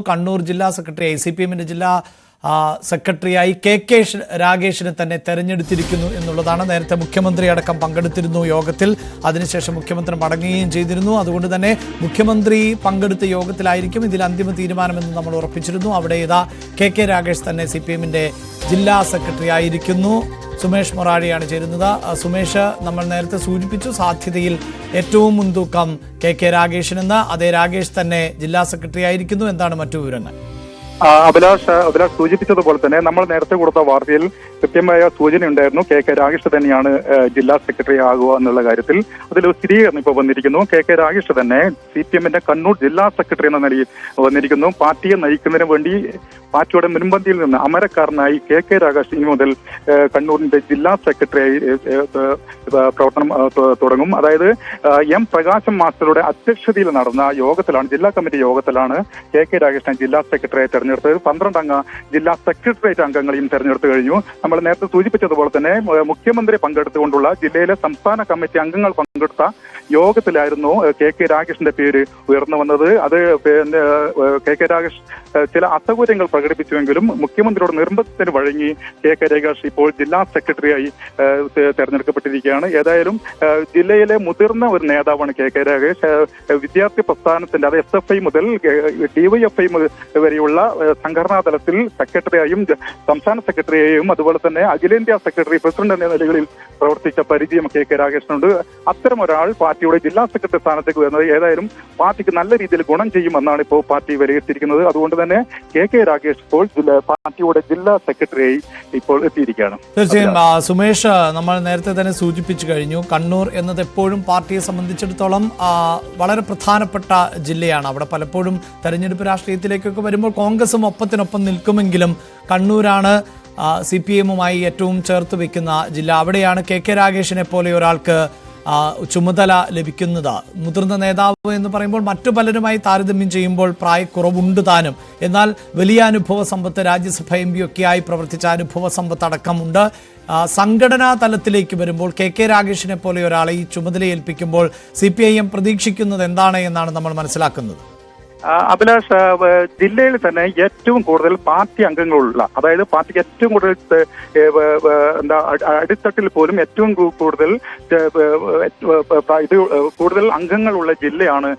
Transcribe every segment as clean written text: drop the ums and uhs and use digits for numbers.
കണ്ണൂർ ജില്ലാ സെക്രട്ടറിയായി CPM-ന്റെ ജില്ലാ സെക്രട്ടറിയായി KK രാഗേഷിനെ തന്നെ തെരഞ്ഞെടുത്തിരിക്കുന്നു എന്നുള്ളതാണ്. നേരത്തെ മുഖ്യമന്ത്രി അടക്കം പങ്കെടുത്തിരുന്നു യോഗത്തിൽ. അതിനുശേഷം മുഖ്യമന്ത്രി മടങ്ങുകയും ചെയ്തിരുന്നു. അതുകൊണ്ട് തന്നെ മുഖ്യമന്ത്രി പങ്കെടുത്ത യോഗത്തിലായിരിക്കും ഇതിൽ അന്തിമ തീരുമാനമെന്ന് നമ്മൾ ഉറപ്പിച്ചിരുന്നു. അവിടെ ഇതാ KK രാഗേഷ് തന്നെ CPM-ന്റെ ജില്ലാ സെക്രട്ടറി ആയിരിക്കുന്നു. സുമേഷ് മൊറാടിയാണ് ചേരുന്നത്. സുമേഷ്, നമ്മൾ നേരത്തെ സൂചിപ്പിച്ചു സാധ്യതയിൽ ഏറ്റവും മുൻതൂക്കം KK രാഗേഷിനെന്ന്. അതേ രാഗേഷ് തന്നെ ജില്ലാ സെക്രട്ടറി ആയിരിക്കുന്നു. എന്താണ് മറ്റു വിവരങ്ങൾ? അഭിലാഷ് സൂചിപ്പിച്ചതുപോലെ തന്നെ നമ്മൾ നേരത്തെ കൊടുത്ത വാർത്തയിൽ കൃത്യമായ സൂചന ഉണ്ടായിരുന്നു KK രാഗേഷ് തന്നെയാണ് ജില്ലാ സെക്രട്ടറി ആകുക എന്നുള്ള കാര്യത്തിൽ. അതിലൊരു സ്ഥിരീകരണം ഇപ്പോൾ വന്നിരിക്കുന്നു. KK രാഗേഷ് തന്നെ CPM-ന്റെ കണ്ണൂർ ജില്ലാ സെക്രട്ടറി എന്ന നിലയിൽ വന്നിരിക്കുന്നു. പാർട്ടിയെ നയിക്കുന്നതിന് വേണ്ടി പാർട്ടിയുടെ മുൻപന്തിയിൽ നിന്ന് അമരക്കാരനായി KK രാഗേഷ് ഇനി മുതൽ കണ്ണൂരിന്റെ ജില്ലാ സെക്രട്ടറിയായി പ്രവർത്തനം തുടങ്ങും. അതായത് M പ്രകാശം മാസ്റ്ററുടെ അധ്യക്ഷതയിൽ നടന്ന യോഗത്തിലാണ്, ജില്ലാ കമ്മിറ്റി യോഗത്തിലാണ് KK രാഗേഷിനെ ജില്ലാ സെക്രട്ടറിയായി തെരഞ്ഞെടുത്തത്. 12 അംഗ ജില്ലാ സെക്രട്ടേറിയറ്റ് അംഗങ്ങളെയും തെരഞ്ഞെടുത്തു കഴിഞ്ഞു. നമ്മൾ നേരത്തെ സൂചിപ്പിച്ചതുപോലെ തന്നെ മുഖ്യമന്ത്രി പങ്കെടുത്തുകൊണ്ടുള്ള ജില്ലയിലെ സംസ്ഥാന കമ്മിറ്റി അംഗങ്ങൾ പങ്കെടുത്ത യോഗത്തിലായിരുന്നു KK രാഗേഷിന്റെ പേര് ഉയർന്നു വന്നത്. അത് KK രാഗേഷ് ചില അസൗകര്യങ്ങൾ പ്രകടിപ്പിച്ചുവെങ്കിലും മുഖ്യമന്ത്രിയുടെ നിർബന്ധത്തിന് വഴങ്ങി KK രാഗേഷ് ഇപ്പോൾ ജില്ലാ സെക്രട്ടറിയായി തെരഞ്ഞെടുക്കപ്പെട്ടിരിക്കുകയാണ്. ഏതായാലും ജില്ലയിലെ മുതിർന്ന ഒരു നേതാവാണ് KK രാഗേഷ്. വിദ്യാർത്ഥി പ്രസ്ഥാനത്തിന്റെ, അത് SFI മുതൽ DYFI വരെയുള്ള സംഘടനാ തലത്തിൽ സെക്രട്ടറിയായും സംസ്ഥാന സെക്രട്ടറിയായും അതുപോലെ തന്നെ അഖിലേന്ത്യാ സെക്രട്ടറി, പ്രസിഡന്റ് എന്ന നിലകളിൽ പ്രവർത്തിച്ച പരിചയം KK രാഗേഷിനുണ്ട്. അത്തരം ഒരാൾ പാർട്ടിയുടെ ജില്ലാ സെക്രട്ടറി സ്ഥാനത്തേക്ക് വരുന്നത് ഏതായാലും പാർട്ടിക്ക് നല്ല രീതിയിൽ ഗുണം ചെയ്യുമെന്നാണ് ഇപ്പോൾ പാർട്ടി വിലയിരുത്തിയിരിക്കുന്നത്. അതുകൊണ്ട് തന്നെ KK രാഗേഷ് ഇപ്പോൾ പാർട്ടിയുടെ ജില്ലാ സെക്രട്ടറിയായി ഇപ്പോൾ എത്തിയിരിക്കുകയാണ്. തീർച്ചയായും സുമേഷ്, നമ്മൾ നേരത്തെ തന്നെ സൂചിപ്പിച്ചു കഴിഞ്ഞു, കണ്ണൂർ എന്നത് എപ്പോഴും പാർട്ടിയെ സംബന്ധിച്ചിടത്തോളം വളരെ പ്രധാനപ്പെട്ട ജില്ലയാണ്. അവിടെ പലപ്പോഴും തെരഞ്ഞെടുപ്പ് രാഷ്ട്രീയത്തിലേക്കൊക്കെ വരുമ്പോൾ കോൺഗ്രസും ഒപ്പത്തിനൊപ്പം നിൽക്കുമെങ്കിലും കണ്ണൂരാണ് CPM-മായി ഏറ്റവും ചേർത്ത് വെക്കുന്ന ജില്ല. അവിടെയാണ് KK രാഗേഷിനെ പോലെ ഒരാൾക്ക് ചുമതല ലഭിക്കുന്നത്. മുതിർന്ന നേതാവ് എന്ന് പറയുമ്പോൾ മറ്റു പലരുമായി താരതമ്യം ചെയ്യുമ്പോൾ പ്രായക്കുറവുണ്ട് താനും. എന്നാൽ വലിയ അനുഭവ സമ്പത്ത്, രാജ്യസഭ MP ഒക്കെയായി പ്രവർത്തിച്ച അനുഭവ സമ്പത്ത് അടക്കമുണ്ട്. സംഘടനാ തലത്തിലേക്ക് വരുമ്പോൾ KK രാഗേഷിനെ പോലെ ഒരാളെ ഈ ചുമതല ഏൽപ്പിക്കുമ്പോൾ CPIM പ്രതീക്ഷിക്കുന്നത് എന്താണ് എന്നാണ് നമ്മൾ മനസ്സിലാക്കുന്നത്? അഭിലാഷ്, ജില്ലയിൽ തന്നെ ഏറ്റവും കൂടുതൽ പാർട്ടി അംഗങ്ങളുള്ള, അതായത് പാർട്ടിക്ക് ഏറ്റവും കൂടുതൽ അടിത്തട്ടിൽ പോലും ഏറ്റവും കൂടുതൽ അംഗങ്ങളുള്ള ജില്ലയാണ്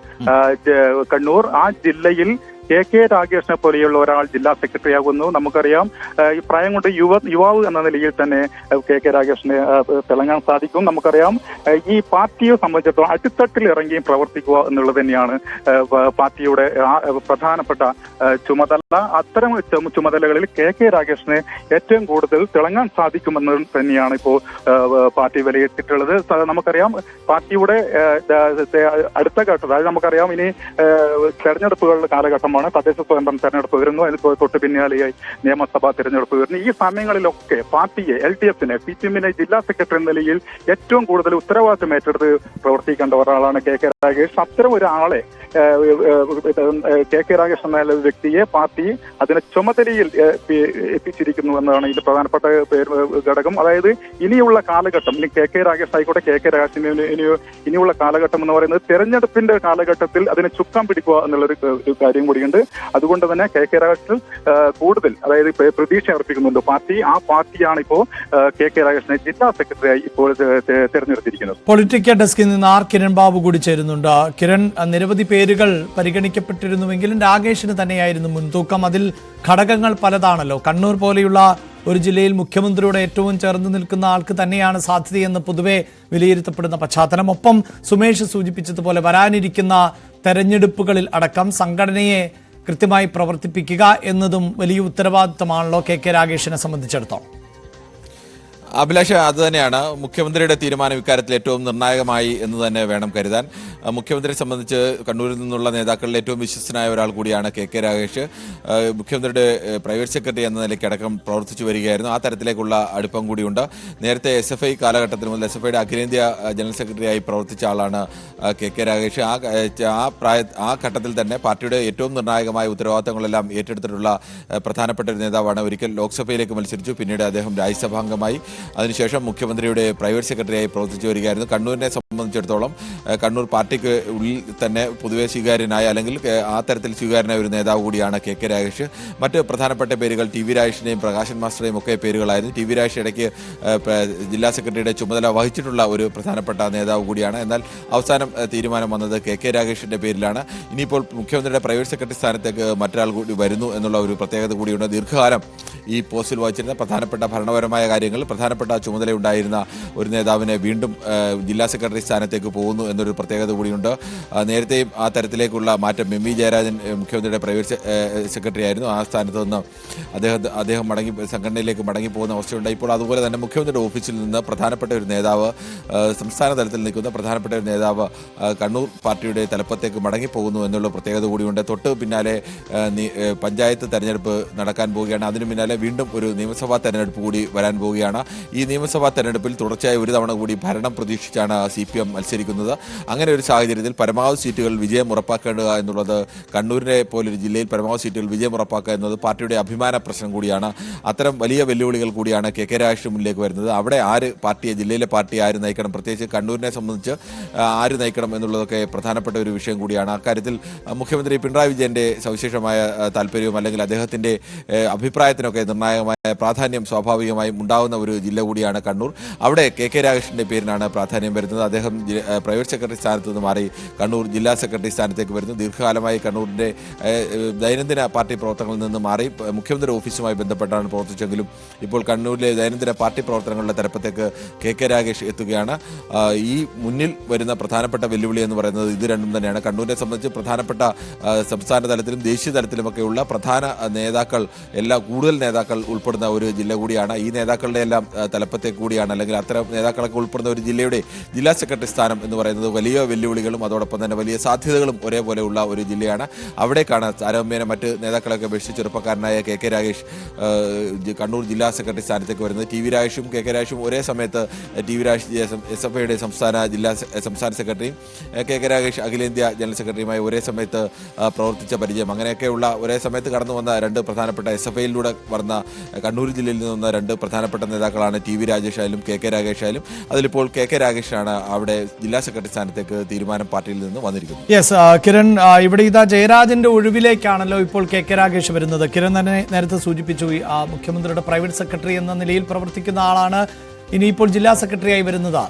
കണ്ണൂർ. ആ ജില്ലയിൽ KK രാഗേഷിനെ പോലെയുള്ള ഒരാൾ ജില്ലാ സെക്രട്ടറി ആകുന്നു. നമുക്കറിയാം, ഈ പ്രായം കൊണ്ട് യുവാവ് എന്ന നിലയിൽ തന്നെ KK രാഗേഷിനെ തിളങ്ങാൻ സാധിക്കും. നമുക്കറിയാം, ഈ പാർട്ടിയെ സംബന്ധിച്ചിടത്തോളം അടിത്തട്ടിൽ ഇറങ്ങി പ്രവർത്തിക്കുക എന്നുള്ളത് തന്നെയാണ് പാർട്ടിയുടെ പ്രധാനപ്പെട്ട ചുമതല. അത്തരം ചുമതലകളിൽ KK രാഗേഷിനെ ഏറ്റവും കൂടുതൽ തിളങ്ങാൻ സാധിക്കുമെന്ന് തന്നെയാണ് ഇപ്പോൾ പാർട്ടി വിലയിരുത്തിയിട്ടുള്ളത്. നമുക്കറിയാം, പാർട്ടിയുടെ അടുത്ത ഘട്ടം, അതായത് നമുക്കറിയാം ഇനി തെരഞ്ഞെടുപ്പുകളുടെ കാലഘട്ടമാണ്. തദ്ദേശ സ്വയംഭരണ തെരഞ്ഞെടുപ്പ് വരുന്നു, അതിൽ തൊട്ട് പിന്നാലെയായി നിയമസഭാ തെരഞ്ഞെടുപ്പ് വരുന്നു. ഈ സമയങ്ങളിലൊക്കെ പാർട്ടിയെ, LDF-നെ, CPM-നെ ജില്ലാ സെക്രട്ടറി എന്ന നിലയിൽ ഏറ്റവും കൂടുതൽ ഉത്തരവാദിത്തം ഏറ്റെടുത്ത് പ്രവർത്തിക്കേണ്ട ഒരാളാണ് KK രാഗേഷ്. അത്തരം ഒരാളെ KK രാഗേഷ് എന്ന വ്യക്തിയെ പാർട്ടി അതിനെ ചുമതലയിൽ എത്തിച്ചിരിക്കുന്നു എന്നതാണ് ഇതിൽ പ്രധാനപ്പെട്ട ഘടകം. അതായത് ഇനിയുള്ള കാലഘട്ടം, ഇനി KK രാഗേഷ് ആയിക്കോട്ടെ, KK രാഗേഷിന് ഇനിയുള്ള കാലഘട്ടം എന്ന് പറയുന്നത് തെരഞ്ഞെടുപ്പിന്റെ കാലഘട്ടത്തിൽ അതിനെ ചുക്കാൻ പിടിക്കുക എന്നുള്ളൊരു കാര്യം കൂടിയുണ്ട്. അതുകൊണ്ട് തന്നെ KK രാഗേഷ് കൂടുതൽ, അതായത് പ്രതീക്ഷ അർപ്പിക്കുന്നുണ്ട് പാർട്ടി. ആ പാർട്ടിയാണ് ഇപ്പോൾ KK രാഗേഷിനെ ജില്ലാ സെക്രട്ടറിയായി ഇപ്പോൾ തെരഞ്ഞെടുത്തിരിക്കുന്നത്. പൊളിറ്റിക്കൽ ഡെസ്കിൽ നിന്ന് കിരൺ ബാബു കൂടി ചേരുന്നുണ്ട്. കിരൺ, നിരവധി പേരുകൾ പരിഗണിക്കപ്പെട്ടിരുന്നുവെങ്കിലും രാഗേഷിന് തന്നെയായിരുന്നു മുൻതൂക്കം. അതിൽ ഘടകങ്ങൾ പലതാണല്ലോ. കണ്ണൂർ പോലെയുള്ള ഒരു ജില്ലയിൽ മുഖ്യമന്ത്രിയോട് ഏറ്റവും ചേർന്ന് നിൽക്കുന്ന ആൾക്ക് തന്നെയാണ് സാധ്യതയെന്ന് പൊതുവെ വിലയിരുത്തപ്പെടുന്ന പശ്ചാത്തലം. ഒപ്പം സുമേഷ് സൂചിപ്പിച്ചതുപോലെ വരാനിരിക്കുന്ന തെരഞ്ഞെടുപ്പുകളിൽ അടക്കം സംഘടനയെ കൃത്യമായി പ്രവർത്തിപ്പിക്കുക എന്നതും വലിയ ഉത്തരവാദിത്തമാണല്ലോ KK രാഗേഷിനെ സംബന്ധിച്ചിടത്തോളം. അഭിലാഷ്, അതുതന്നെയാണ് മുഖ്യമന്ത്രിയുടെ തീരുമാനം ഇക്കാര്യത്തിൽ ഏറ്റവും നിർണായകമായി എന്ന് തന്നെ വേണം കരുതാൻ. മുഖ്യമന്ത്രിയെ സംബന്ധിച്ച് കണ്ണൂരിൽ നിന്നുള്ള നേതാക്കളിൽ ഏറ്റവും വിശ്വസ്തനായ ഒരാൾ കൂടിയാണ് KK രാഗേഷ്. മുഖ്യമന്ത്രിയുടെ പ്രൈവറ്റ് സെക്രട്ടറി എന്ന നിലയ്ക്ക് അടക്കം പ്രവർത്തിച്ചു വരികയായിരുന്നു. ആ തരത്തിലേക്കുള്ള അടുപ്പം കൂടിയുണ്ട്. നേരത്തെ SFI കാലഘട്ടത്തിൽ മുതൽ SFIയുടെ അഖിലേന്ത്യാ ജനറൽ സെക്രട്ടറിയായി പ്രവർത്തിച്ച ആളാണ് KK രാഗേഷ്. ആ ഘട്ടത്തിൽ തന്നെ പാർട്ടിയുടെ ഏറ്റവും നിർണായകമായ ഉത്തരവാദിത്തങ്ങളെല്ലാം ഏറ്റെടുത്തിട്ടുള്ള പ്രധാനപ്പെട്ട ഒരു നേതാവാണ്. ഒരിക്കൽ ലോക്സഭയിലേക്ക് മത്സരിച്ചു, പിന്നീട് അദ്ദേഹം രാജ്യസഭാംഗമായി. അതിനുശേഷം മുഖ്യമന്ത്രിയുടെ പ്രൈവറ്റ് സെക്രട്ടറിയായി പ്രവർത്തിച്ചു വരികയായിരുന്നു. കണ്ണൂരിനെ സംബന്ധിച്ചിടത്തോളം കണ്ണൂർ പാർട്ടിക്ക് ഉള്ളിൽ തന്നെ പൊതുവെ സ്വീകാര്യനായ അല്ലെങ്കിൽ ആ തരത്തിൽ സ്വീകാര്യനായ ഒരു നേതാവ് കൂടിയാണ് കെ രാഗേഷ്. മറ്റ് പ്രധാനപ്പെട്ട പേരുകൾ ടി വി രാജേഷിൻ്റെയും പ്രകാശൻ മാസ്റ്ററുടെയും ഒക്കെ പേരുകളായിരുന്നു. ടി വി രാജേഷ് ഇടയ്ക്ക് ജില്ലാ സെക്രട്ടറിയുടെ ചുമതല വഹിച്ചിട്ടുള്ള ഒരു പ്രധാനപ്പെട്ട നേതാവ് കൂടിയാണ്. എന്നാൽ അവസാനം തീരുമാനം വന്നത് കെ രാഗേഷിൻ്റെ പേരിലാണ്. ഇനിയിപ്പോൾ മുഖ്യമന്ത്രിയുടെ പ്രൈവറ്റ് സെക്രട്ടറി സ്ഥാനത്തേക്ക് മറ്റൊരാൾ കൂടി വരുന്നു എന്നുള്ള ഒരു പ്രത്യേകത കൂടിയുണ്ട്. ദീർഘകാലം ഈ പോസ്റ്റിൽ വഹിച്ചിരുന്ന പ്രധാനപ്പെട്ട ഭരണപരമായ കാര്യങ്ങൾ പ്രധാനപ്പെട്ട ചുമതലയുണ്ടായിരുന്ന ഒരു നേതാവിനെ വീണ്ടും ജില്ലാ സെക്രട്ടറി സ്ഥാനത്തേക്ക് പോകുന്നു എന്നൊരു പ്രത്യേകത കൂടിയുണ്ട്. നേരത്തെയും ആ തരത്തിലേക്കുള്ള മാറ്റം എം വി ജയരാജൻ മുഖ്യമന്ത്രിയുടെ പ്രൈവറ്റ് സെക്രട്ടറി ആയിരുന്നു. ആ സ്ഥാനത്ത് നിന്ന് അദ്ദേഹം സംഘടനയിലേക്ക് മടങ്ങിപ്പോകുന്ന അവസ്ഥയുണ്ട്. ഇപ്പോൾ അതുപോലെ തന്നെ മുഖ്യമന്ത്രിയുടെ ഓഫീസിൽ നിന്ന് പ്രധാനപ്പെട്ട ഒരു നേതാവ്, സംസ്ഥാന തലത്തിൽ നിൽക്കുന്ന പ്രധാനപ്പെട്ട ഒരു നേതാവ് കണ്ണൂർ പാർട്ടിയുടെ തലപ്പത്തേക്ക് മടങ്ങിപ്പോകുന്നു എന്നുള്ള പ്രത്യേകത കൂടിയുണ്ട്. തൊട്ട് പിന്നാലെ പഞ്ചായത്ത് തെരഞ്ഞെടുപ്പ് നടക്കാൻ പോവുകയാണ്. അതിനു പിന്നാലെ വീണ്ടും ഒരു നിയമസഭാ തെരഞ്ഞെടുപ്പ് കൂടി വരാൻ പോവുകയാണ്. ഈ നിയമസഭാ തെരഞ്ഞെടുപ്പിൽ തുടർച്ചയായി ഒരു തവണ കൂടി ഭരണം പ്രതീക്ഷിച്ചാണ് CPM മത്സരിക്കുന്നത്. അങ്ങനെ ഒരു സാഹചര്യത്തിൽ പരമാവധി സീറ്റുകൾ വിജയം ഉറപ്പാക്കേണ്ടത് എന്നുള്ളത്, കണ്ണൂരിനെ പോലൊരു ജില്ലയിൽ പരമാവധി സീറ്റുകൾ വിജയം ഉറപ്പാക്കുക എന്നത് പാർട്ടിയുടെ അഭിമാന പ്രശ്നം കൂടിയാണ്. അത്തരം വലിയ വെല്ലുവിളികൾ കൂടിയാണ് കെ രാഗേഷിന് മുന്നിലേക്ക് വരുന്നത്. അവിടെ ജില്ലയിലെ പാർട്ടി ആര് നയിക്കണം, പ്രത്യേകിച്ച് കണ്ണൂരിനെ സംബന്ധിച്ച് ആര് നയിക്കണം എന്നുള്ളതൊക്കെ പ്രധാനപ്പെട്ട ഒരു വിഷയം കൂടിയാണ്. അക്കാര്യത്തിൽ മുഖ്യമന്ത്രി പിണറായി വിജയന്റെ സവിശേഷമായ താല്പര്യവും അല്ലെങ്കിൽ അദ്ദേഹത്തിന്റെ അഭിപ്രായത്തിനൊക്കെ നിർണായകമായ പ്രാധാന്യം സ്വാഭാവികമായും ഉണ്ടാകുന്ന ഒരു ജില്ല കൂടിയാണ് കണ്ണൂർ. അവിടെ കെ രാഗേഷിന്റെ പേരിനാണ് പ്രാധാന്യം വരുന്നത്. അദ്ദേഹം പ്രൈവറ്റ് സെക്രട്ടറി സ്ഥാനത്ത് നിന്ന് മാറി കണ്ണൂർ ജില്ലാ സെക്രട്ടറി സ്ഥാനത്തേക്ക് വരുന്നു. ദീർഘകാലമായി കണ്ണൂരിന്റെ ദൈനംദിന പാർട്ടി പ്രവർത്തനങ്ങളിൽ നിന്ന് മാറി മുഖ്യമന്ത്രി ഓഫീസുമായി ബന്ധപ്പെട്ടാണ് പ്രവർത്തിച്ചെങ്കിലും ഇപ്പോൾ കണ്ണൂരിലെ ദൈനംദിന പാർട്ടി പ്രവർത്തനങ്ങളുടെ തലപ്പത്തേക്ക് കെ രാഗേഷ് എത്തുകയാണ്. ഈ മുന്നിൽ വരുന്ന പ്രധാനപ്പെട്ട വെല്ലുവിളി എന്ന് പറയുന്നത് ഇത് രണ്ടും തന്നെയാണ്. കണ്ണൂരിനെ സംബന്ധിച്ച് പ്രധാനപ്പെട്ട സംസ്ഥാന തലത്തിലും ദേശീയ തലത്തിലുമൊക്കെയുള്ള പ്രധാന നേതാക്കൾ, കൂടുതൽ നേതാക്കൾ ഉൾപ്പെടുന്ന ഒരു ജില്ല കൂടിയാണ്. ഈ നേതാക്കളുടെ എല്ലാം തലപ്പത്തേക്ക് കൂടിയാണ്, അല്ലെങ്കിൽ അത്തരം നേതാക്കളൊക്കെ ഉൾപ്പെടുന്ന ഒരു ജില്ലയുടെ ജില്ലാ സെക്രട്ടറി സ്ഥാനം എന്ന് പറയുന്നത് വലിയ വെല്ലുവിളികളും അതോടൊപ്പം തന്നെ വലിയ സാധ്യതകളും ഒരേപോലെ ഉള്ള ഒരു ജില്ലയാണ്. അവിടേക്കാണ് താരതമ്യേന മറ്റ് നേതാക്കളൊക്കെ അപേക്ഷിച്ച് ചെറുപ്പക്കാരനായ കെ രാഗേഷ് കണ്ണൂർ ജില്ലാ സെക്രട്ടറി സ്ഥാനത്തേക്ക് വരുന്നത്. ടി വി രാജേഷും കെ രാഗേഷും ഒരേ സമയത്ത് ടി വി രാജേഷ് SFIയുടെ സംസ്ഥാന സെക്രട്ടറിയും കെ രാഗേഷ് അഖിലേന്ത്യാ ജനറൽ സെക്രട്ടറിയുമായി ഒരേ സമയത്ത് പ്രവർത്തിച്ച പരിചയം, അങ്ങനെയൊക്കെയുള്ള ഒരേ സമയത്ത് കടന്നു വന്ന രണ്ട് പ്രധാനപ്പെട്ട SFIയിലൂടെ വന്ന കണ്ണൂർ ജില്ലയിൽ നിന്ന് വന്ന രണ്ട് പ്രധാനപ്പെട്ട നേതാക്കളാണ് ടി വി രാജേഷ് ആയാലും കെ രാഗേഷ് ആയാലും. അതിലിപ്പോൾ കെ രാഗേഷാണ് അവിടെ ജില്ലാ സെക്രട്ടറി സ്ഥാനത്തേക്ക് തീരുമാനം പാർട്ടിയിൽ നിന്ന് വന്നിരിക്കുന്നത്. യെസ് കിരൺ, ഇവിടെ ഇതാ ജയരാജന്റെ ഒഴിവിലേക്കാണല്ലോ ഇപ്പോൾ കെ രാഗേഷ് വരുന്നത്. കിരൺ തന്നെ നേരത്തെ സൂചിപ്പിച്ചു, മുഖ്യമന്ത്രിയുടെ പ്രൈവറ്റ് സെക്രട്ടറി എന്ന നിലയിൽ പ്രവർത്തിക്കുന്ന ആളാണ് ഇനിയിപ്പോൾ ജില്ലാ സെക്രട്ടറിയായി വരുന്നത്.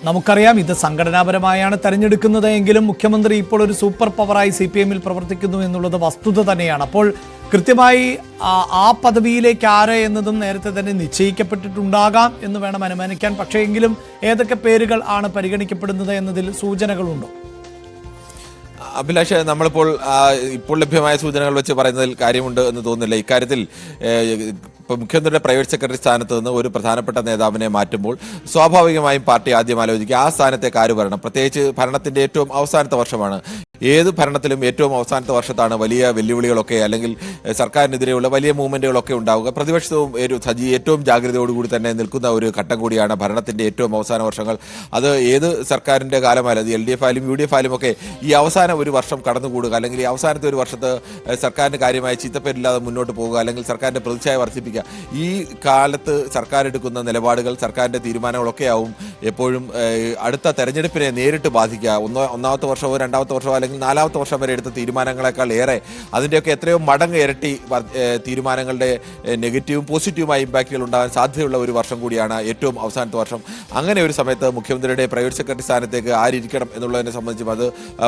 നമുക്കറിയാം ഇത് സംഘടനാപരമായാണ് തെരഞ്ഞെടുക്കുന്നത് എങ്കിലും മുഖ്യമന്ത്രി ഇപ്പോൾ ഒരു സൂപ്പർ പവറായി CPMൽ പ്രവർത്തിക്കുന്നു എന്നുള്ളത് വസ്തുത തന്നെയാണ്. അപ്പോൾ കൃത്യമായി ആ പദവിയിലേക്ക് ആര് എന്നതും നേരത്തെ തന്നെ നിശ്ചയിക്കപ്പെട്ടിട്ടുണ്ടാകാം എന്ന് വേണം അനുമാനിക്കാൻ. പക്ഷേ എങ്കിലും ഏതൊക്കെ പേരുകൾ ആണ് പരിഗണിക്കപ്പെടുന്നത് എന്നതിൽ സൂചനകളുണ്ടോ? അഭിലാഷ്, നമ്മളിപ്പോൾ ഇപ്പോൾ ലഭ്യമായ സൂചനകൾ വെച്ച് പറയുന്നതിൽ കാര്യമുണ്ട് എന്ന് തോന്നുന്നില്ല. ഇക്കാര്യത്തിൽ ഇപ്പോൾ മുഖ്യമന്ത്രിയുടെ പ്രൈവറ്റ് സെക്രട്ടറി സ്ഥാനത്ത് നിന്ന് ഒരു പ്രധാനപ്പെട്ട നേതാവിനെ മാറ്റുമ്പോൾ സ്വാഭാവികമായും പാർട്ടി ആദ്യം ആലോചിക്കുക ആ സ്ഥാനത്തേക്ക് ആര് വരണം. പ്രത്യേകിച്ച് ഭരണത്തിന്റെ ഏറ്റവും അവസാനത്തെ വർഷമാണ്. ഏത് ഭരണത്തിലും ഏറ്റവും അവസാനത്തെ വർഷത്താണ് വലിയ വെല്ലുവിളികളൊക്കെ അല്ലെങ്കിൽ സർക്കാരിനെതിരെയുള്ള വലിയ മൂവ്മെന്റുകളൊക്കെ ഉണ്ടാവുക. പ്രതിപക്ഷവും ഏറ്റവും ജാഗ്രതയോടുകൂടി തന്നെ നിൽക്കുന്ന ഒരു ഘട്ടം കൂടിയാണ് ഭരണത്തിന്റെ ഏറ്റവും അവസാന വർഷങ്ങൾ. അത് ഏത് സർക്കാരിന്റെ കാലമായാലും, അത് LDF ആയാലും UDF ആയാലും ഒക്കെ ഈ അവസാന ഒരു വർഷം കടന്നുകൂടുക, അല്ലെങ്കിൽ ഈ അവസാനത്തെ ഒരു വർഷത്ത് സർക്കാരിന് കാര്യമായ ചീത്തപ്പേരില്ലാതെ മുന്നോട്ട് പോകുക, അല്ലെങ്കിൽ സർക്കാരിന്റെ പ്രതിച്ഛായ വർദ്ധിപ്പിക്കുക. ഈ കാലത്ത് സർക്കാർ എടുക്കുന്ന നിലപാടുകൾ, സർക്കാരിന്റെ തീരുമാനങ്ങളൊക്കെ ആവും എപ്പോഴും അടുത്ത തെരഞ്ഞെടുപ്പിനെ നേരിട്ട് ബാധിക്കുക. ഒന്നാമത്തെ വർഷമോ രണ്ടാമത്തെ വർഷമോ അല്ലെങ്കിൽ നാലാമത്തെ വർഷം വരെ എടുത്ത തീരുമാനങ്ങളെക്കാൾ ഏറെ അതിൻ്റെയൊക്കെ എത്രയോ മടങ്ങ് ഇരട്ടി തീരുമാനങ്ങളുടെ നെഗറ്റീവും പോസിറ്റീവുമായ ഇമ്പാക്റ്റുകൾ ഉണ്ടാകാൻ സാധ്യതയുള്ള ഒരു വർഷം കൂടിയാണ് ഏറ്റവും അവസാനത്തെ വർഷം. അങ്ങനെ ഒരു സമയത്ത് മുഖ്യമന്ത്രിയുടെ പ്രൈവറ്റ് സെക്രട്ടറി സ്ഥാനത്തേക്ക് ആരിക്കണം എന്നുള്ളതിനെ സംബന്ധിച്ചും അത്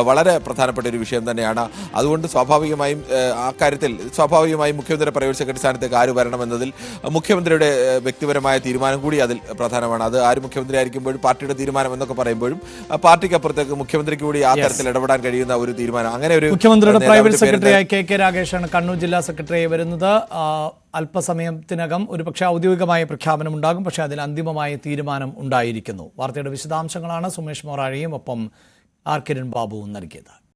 വളരെ പ്രധാനപ്പെട്ട ഒരു വിഷയം തന്നെയാണ്. അതുകൊണ്ട് സ്വാഭാവികമായും മുഖ്യമന്ത്രിയുടെ പ്രൈവറ്റ് സെക്രട്ടറി സ്ഥാനത്തേക്ക് ആര് വരണമെന്നതിൽ മുഖ്യമന്ത്രിയുടെ വ്യക്തിപരമായ തീരുമാനം കൂടി അതിൽ പ്രധാനമാണ്. അത് ആര് മുഖ്യമന്ത്രി ആയിരിക്കുമ്പോഴും പാർട്ടിയുടെ തീരുമാനം എന്നൊക്കെ പറയുമ്പോഴും പാർട്ടിക്കപ്പുറത്തേക്ക് മുഖ്യമന്ത്രിക്ക് കൂടി ആ തരത്തിൽ ഇടപെടാൻ കഴിയുന്ന ഒരു തീരുമാനം. അങ്ങനെ ഒരു മുഖ്യമന്ത്രിയുടെ പ്രൈവറ്റ് സെക്രട്ടറിയായി കെ രാഗേഷാണ് കണ്ണൂർ ജില്ലാ സെക്രട്ടറിയായി വരുന്നത്. അല്പസമയത്തിനകം ഒരുപക്ഷെ ഔദ്യോഗികമായ പ്രഖ്യാപനം ഉണ്ടാകും, പക്ഷേ അതിൽ അന്തിമമായ തീരുമാനം ഉണ്ടായിരിക്കുന്നു. വാർത്തയുടെ വിശദാംശങ്ങളാണ് സുമേഷ് മൊറാഴിയും ഒപ്പം കിരൺ ബാബുവും നൽകിയത്.